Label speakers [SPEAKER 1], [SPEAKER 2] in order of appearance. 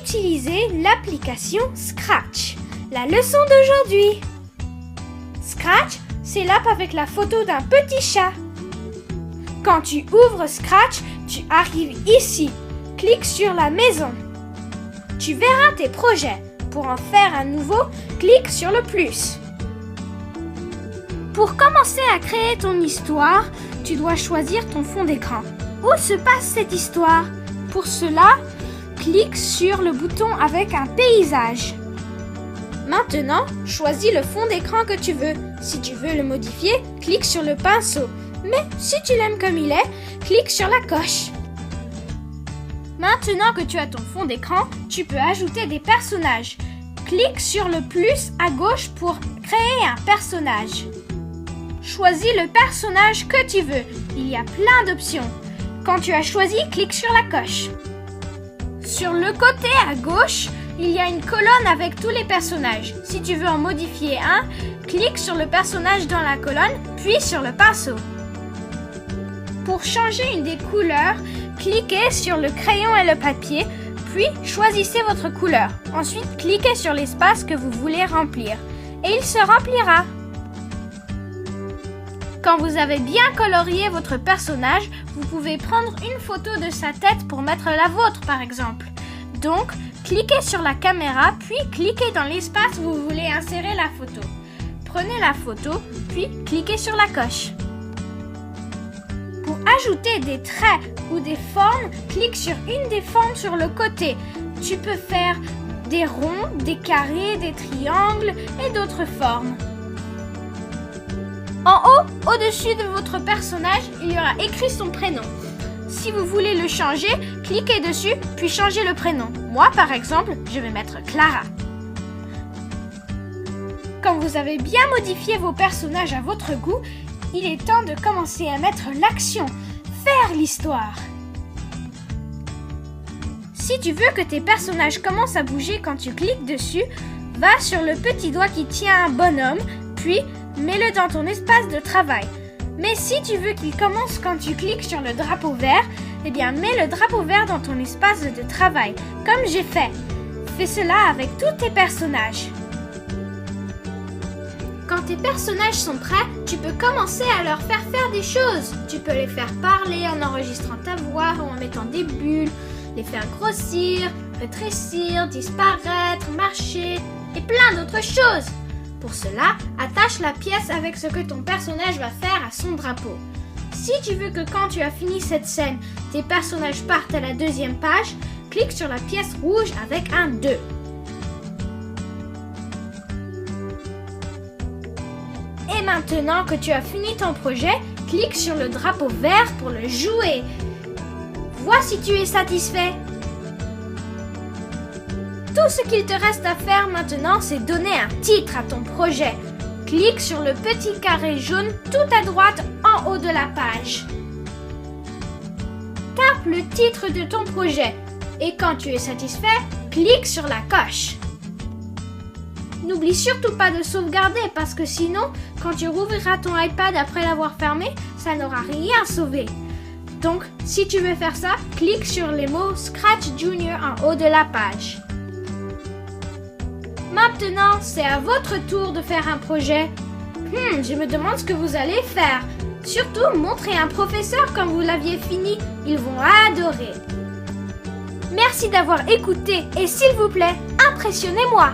[SPEAKER 1] Utilisez l'application Scratch. La leçon d'aujourd'hui. Scratch, c'est l'app avec la photo d'un petit chat. Quand tu ouvres Scratch, tu arrives ici. Clique sur la maison. Tu verras tes projets. Pour en faire un nouveau, clique sur le plus. Pour commencer à créer ton histoire, tu dois choisir ton fond d'écran. Où se passe cette histoire? Pour cela, clique sur le bouton avec un paysage. Maintenant, choisis le fond d'écran que tu veux. Si tu veux le modifier, clique sur le pinceau. Mais si tu l'aimes comme il est, clique sur la coche. Maintenant que tu as ton fond d'écran, tu peux ajouter des personnages. Clique sur le plus à gauche pour créer un personnage. Choisis le personnage que tu veux. Il y a plein d'options. Quand tu as choisi, clique sur la coche. Sur le côté à gauche, il y a une colonne avec tous les personnages. Si tu veux en modifier un, clique sur le personnage dans la colonne, puis sur le pinceau. Pour changer une des couleurs, cliquez sur le crayon et le papier, puis choisissez votre couleur. Ensuite, cliquez sur l'espace que vous voulez remplir et il se remplira. Quand vous avez bien colorié votre personnage, vous pouvez prendre une photo de sa tête pour mettre la vôtre par exemple. Donc, cliquez sur la caméra, puis cliquez dans l'espace où vous voulez insérer la photo. Prenez la photo, puis cliquez sur la coche. Pour ajouter des traits ou des formes, clique sur une des formes sur le côté. Tu peux faire des ronds, des carrés, des triangles et d'autres formes. En haut, au-dessus de votre personnage, il y aura écrit son prénom. Si vous voulez le changer, cliquez dessus, puis changez le prénom. Moi, par exemple, je vais mettre Clara. Quand vous avez bien modifié vos personnages à votre goût, il est temps de commencer à mettre l'action, faire l'histoire. Si tu veux que tes personnages commencent à bouger quand tu cliques dessus, va sur le petit doigt qui tient un bonhomme, puis mets-le dans ton espace de travail. Mais si tu veux qu'il commence quand tu cliques sur le drapeau vert, eh bien mets le drapeau vert dans ton espace de travail, comme j'ai fait. Fais cela avec tous tes personnages. Quand tes personnages sont prêts, tu peux commencer à leur faire des choses. Tu peux les faire parler en enregistrant ta voix ou en mettant des bulles, les faire grossir, rétrécir, disparaître, marcher et plein d'autres choses. Pour cela, attache la pièce avec ce que ton personnage va faire à son drapeau. Si tu veux que quand tu as fini cette scène, tes personnages partent à la deuxième page, clique sur la pièce rouge avec un 2. Et maintenant que tu as fini ton projet, clique sur le drapeau vert pour le jouer. Vois si tu es satisfait. Tout ce qu'il te reste à faire maintenant, c'est donner un titre à ton projet. Clique sur le petit carré jaune tout à droite en haut de la page. Tape le titre de ton projet et quand tu es satisfait, clique sur la coche. N'oublie surtout pas de sauvegarder parce que sinon, quand tu rouvriras ton iPad après l'avoir fermé, ça n'aura rien sauvé. Donc, si tu veux faire ça, clique sur les mots Scratch Junior en haut de la page. Maintenant, c'est à votre tour de faire un projet. Je me demande ce que vous allez faire. Surtout, montrez un professeur quand vous l'aviez fini. Ils vont adorer. Merci d'avoir écouté et s'il vous plaît, impressionnez-moi.